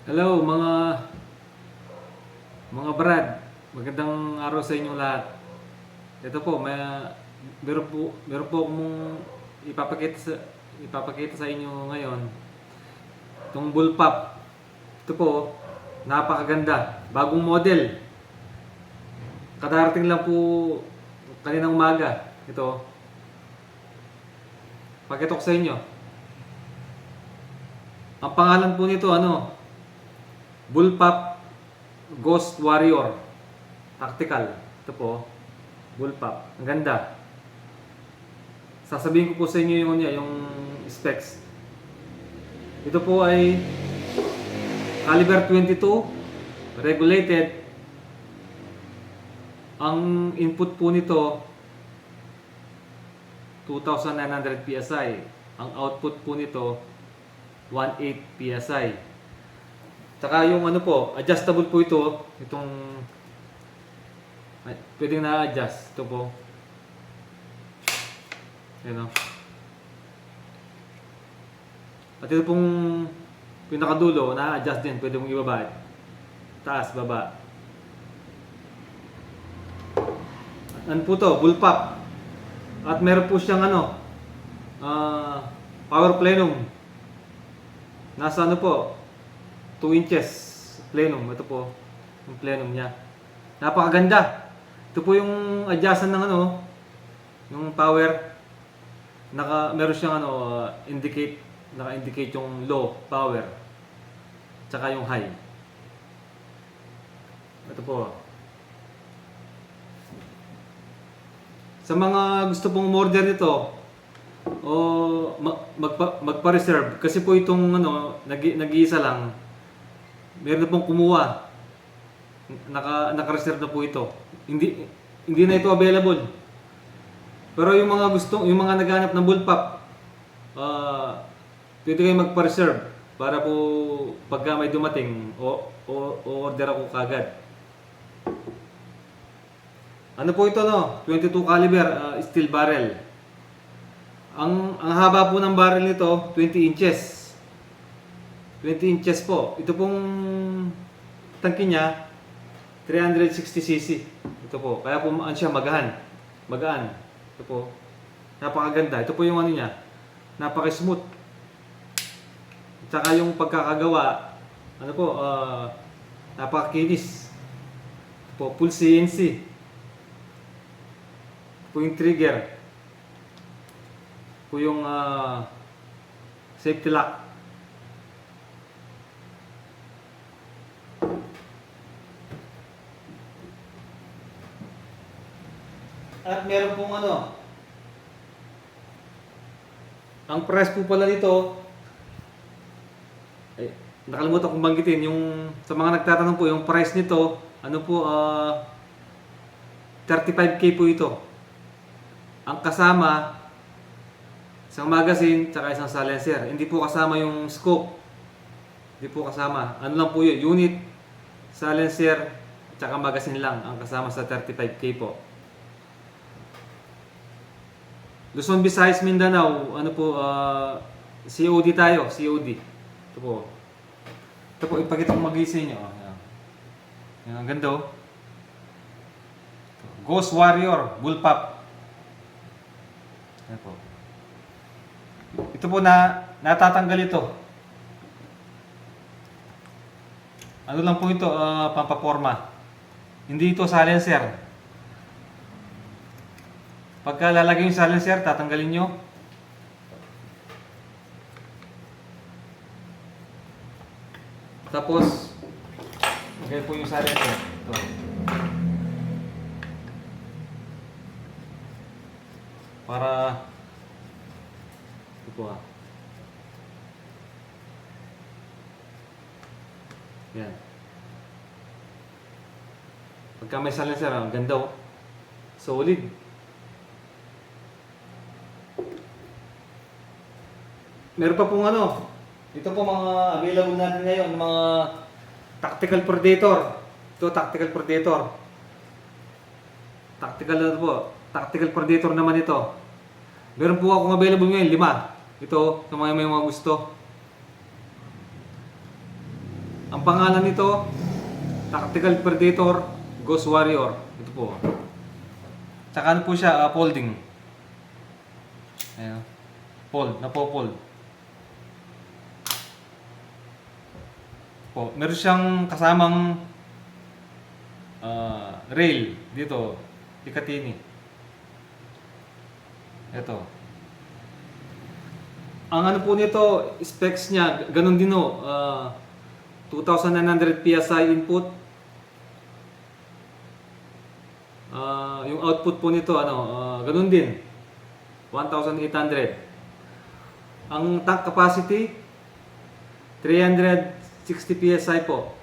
Hello mga brad. Magandang araw sa inyong lahat. Ito po, meron po akong ipapakita sa inyo ngayon. Itong bullpup. Ito po, napakaganda. Bagong model. Kadarating lang po kaninang umaga. Ito. Pakita ko sa inyo. Ang pangalan po nito Bullpup Ghost Warrior Tactical. Ito po, bullpup. Ang ganda. Sasabihin ko po sa inyo yung specs. Ito po ay caliber 22, regulated. Ang input po nito 2,900 PSI. Ang output po nito 1.8 PSI. Tsaka yung adjustable po ito. Pwedeng na-adjust. Ito po. Ayan o. At ito pong pinakadulo, na-adjust din. Pwede mong ibaba. Taas, baba. At ano po to? Bullpup. At meron po siyang power plenum. Nasa 2 inches plenum. Ito po, yung plenum niya. Napakaganda. Ito po yung adjustan ng yung power. Meron siyang naka-indicate yung low power. Tsaka yung high. Ito po. Sa mga gusto pong order nito, o magpa-reserve, kasi po itong nag-iisa lang, meron na pong kumuha, naka-reserve na po ito. Hindi na ito available. Pero yung mga naghahanap ng bullpup, pwede kayong magpa-reserve para po pagka may dumating o order ako kagad. Ano po ito 22 caliber steel barrel. Ang haba po ng barrel nito 20 inches. 20 inches po. Ito pong tangke niya 360cc. Ito po. Kaya po siya magaan. Ito po. Napakaganda. Ito po yung niya. Napaka-smooth. Tsaka yung pagkakagawa, napakakinis. Ito po, full CNC. Ito po yung trigger. Ito po yung safety lock. At meron pong ang price po pala nito, nakalimutan kong banggitin, yung sa mga nagtatanong po, yung price nito, 35K po ito. Ang kasama, isang magazine, tsaka isang silencer. Hindi po kasama yung scope. Hindi po kasama. Ano lang po yun, unit, silencer, tsaka magazine lang ang kasama sa 35K po. Luzon, Visayas, Mindanao, COD tayo, COD. Ito po, ipakita ko mag-isay nyo. Yan, ang ganda oh. Ghost Warrior, bullpup. Yan po. Ito po natatanggal ito. Ano lang po ito, pampaporma. Hindi ito silencer. Pagka lalagay yung silencer, tatanggalin nyo. Tapos, lagay po yung silencer. Ito. Para, ito po Yan. Pagka may silencer, ang ganda oh. Solid. Meron pa pong ito po mga available natin ngayon, mga tactical predator. Ito, tactical predator. Tactical predator naman ito. Meron po akong available ngayon, 5. Ito, sa mga may mga gusto. Ang pangalan nito, Tactical Predator Ghost Warrior. Ito po. Tsaka ano po siya, folding. Ayan. Fold, napo-fold. Po, meron siyang kasamang rail dito, Picatinny. Ito. Ang ano po nito, specs niya, ganun din o. 2,900 PSI input. Yung output po nito, ganun din. 1,800. Ang tank capacity, 360 PSI po.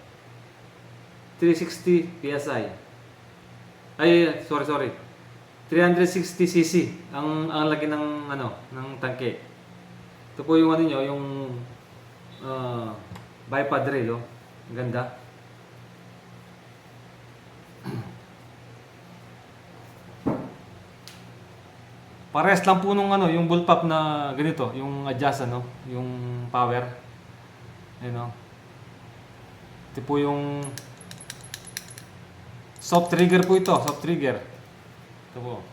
360 PSI. Ay, sorry. 360 cc ang laki ng ng tangke. Ito po yung niyo, yung bipod rail, oh. Ang ganda. Pares lang po nung yung bullpup na ganito, yung adjust yung power. Ayun, oh. Ito po yung soft trigger po ito, soft trigger. Ito po.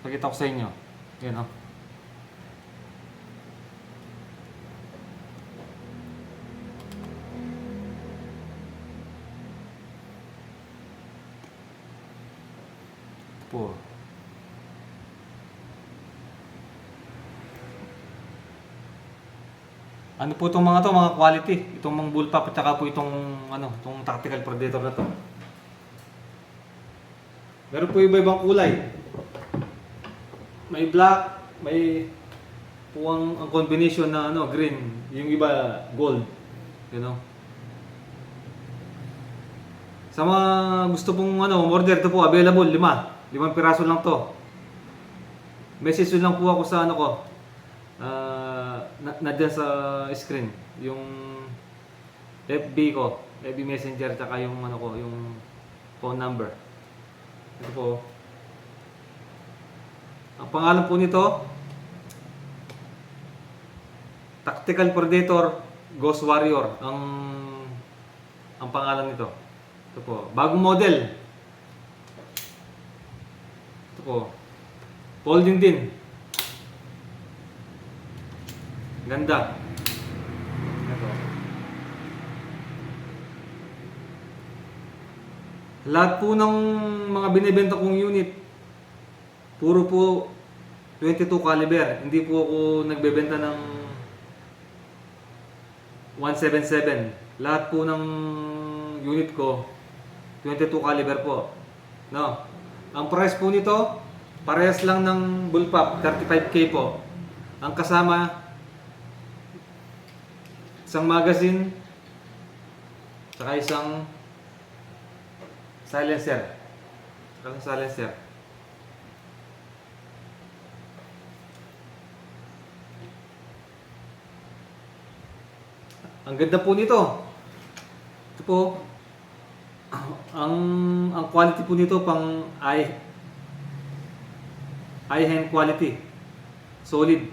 Pakita ko sa inyo. Yan, oh. Ito po. Ano po itong mga quality. Itong mga bullpup at saka po itong itong Tactical Predator na to. Meron po iba-ibang kulay. May black, may po ang combination na green, yung iba gold, Sa mga gusto pong order, ito po available, 5 piraso lang to. Message lang po ako sa nandiyan sa screen, yung FB ko, FB Messenger, tsaka yung yung phone number. Ito po. Ang pangalan po nito, Tactical Predator Ghost Warrior ang pangalan nito. Ito po, bagong model. Ito po. Folding din. Ganda. Ito. Lahat po ng mga binibenta kong unit, puro po 22 caliber. Hindi po ako nagbebenta ng 177. Lahat po ng unit ko 22 caliber po. No. Ang price po nito, parehas lang ng bullpup, 35K po. Ang kasama, isang magazine, saka isang silencer. Ang ganda po nito. Ito po, ang quality po nito pang eye hand quality. Solid.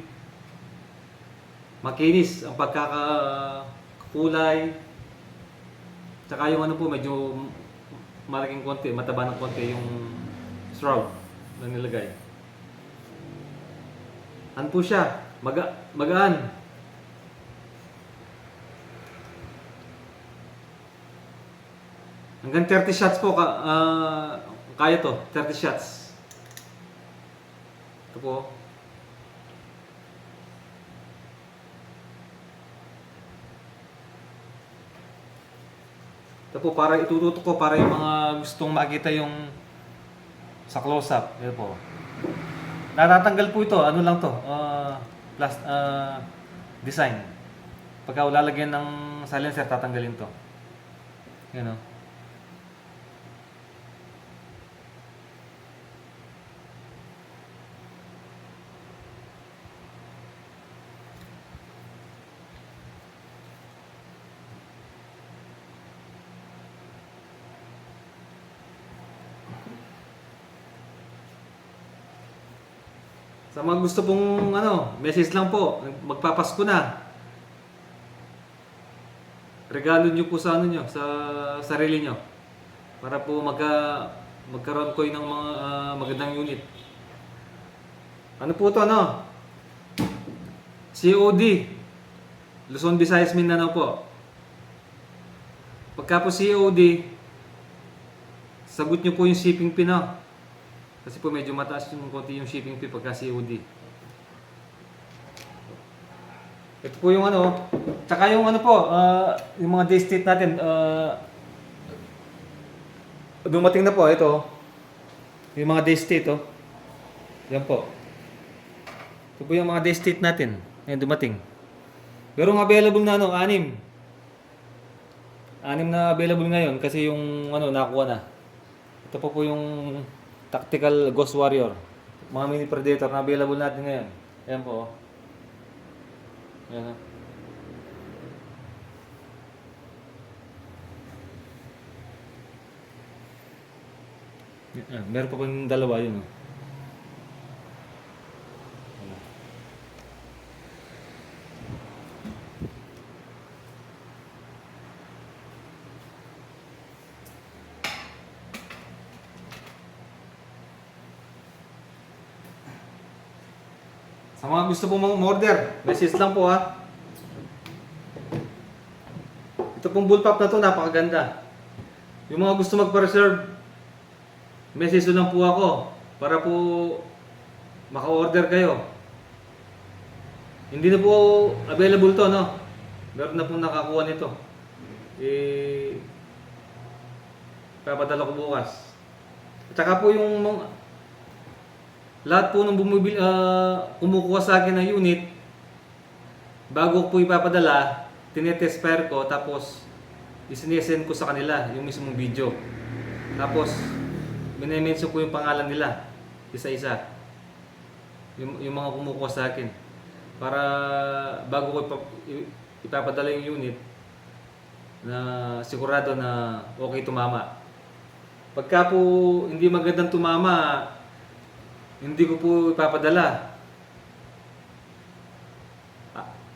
Makinis ang pagkakakulay. Tsaka yung po, medyo malaking konti, mataba ng konti yung shroud na nilagay. Ano po siya? Magaan. Hanggang 30 shots po kaya to, 30 shots. Ito po. Ito po, para itututok ko para yung mga gustong makita yung sa close-up. Ito po. Natatanggal po ito, lang to, design. Pagka lalagyan ng silencer, tatanggalin to. Yan, o. Sa mga gusto pong message lang po, magpapasko na. regalo nyo po sa ano nyo, sa sarili nyo. Para po magkaroon ko ng mga magandang unit. Ano po to, no? COD. Luzon, Visayas, Mindanao po. Pagka po COD, sagot nyo po yung shipping fee, no? Kasi po medyo mataas yung konti yung shipping fee pagka COD. Ito po yung ano, tsaka yung ano po, yung mga day state natin, dumating na po, ito. Yung mga day state, oh. Yan po. Ito po yung mga day state natin. Ayan, dumating. Pero ang available na ano, 6. 6 na available ngayon kasi yung ano, nakuha na. Ito po yung Tactical Ghost Warrior. Mga mini predator na available natin ngayon. Ayan po, oh. Ayan, oh. Meron pa pang dalawa yun, oh. Sa mga gusto pong order, message lang po, ha. Ito pong bullpup na to, napakaganda. Yung mga gusto magpa-reserve, message lang po ako para po maka-order kayo. Hindi na po available to, no? Meron na pong nakakuha nito. Papadala ko bukas. At saka po yung lahat po ng kumukuha sa akin ng unit, bago ko po ipapadala, tinetest fire ko, tapos isinesend ko sa kanila yung mismong video. Tapos minimension ko yung pangalan nila isa-isa, yung mga kumukuha sa akin, para bago ko ipapadala yung unit, na sigurado na okay tumama. Pagka po hindi magandang tumama, hindi ko po ipapadala.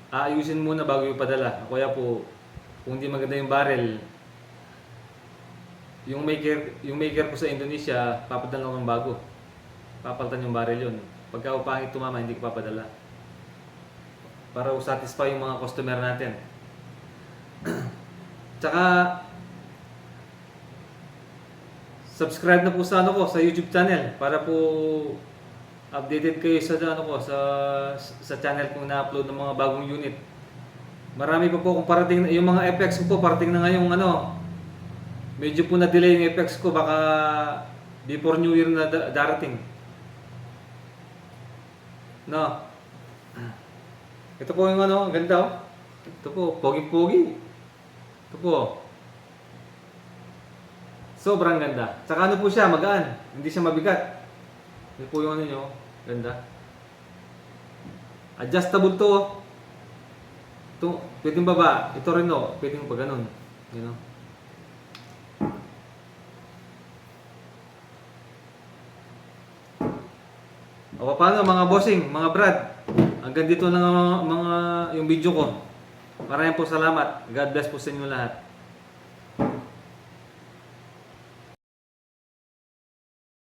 Aayusin muna bago ipadala. Kaya po, kung hindi maganda yung barrel, yung maker ko sa Indonesia, papadala ko ng bago. Papalitan yung barrel yun. Pagka pangit tumama, hindi ko papadala. Para satisfy yung mga customer natin. Tsaka, subscribe na po sa sa YouTube channel para po updated kayo sa sa channel kung na-upload ng mga bagong unit. Marami pa po kung parating yung mga effects ko po, parating na ngayong medyo po na-delay yung effects ko, baka before New Year na darating. No. Ito po yung ganda, oh. Ito po, pogi-pogi. Ito po. Sobrang ganda. Tsaka po siya, magaan. Hindi siya mabigat. Ito po yung nyo. Ganda. Adjustable to. Ito, pwedeng baba. Ito rin, no. Pwedeng pa ganun. You know? O paano mga bossing, mga brad. Hanggang dito lang mga yung video ko. Maraming po salamat. God bless po sa inyo lahat.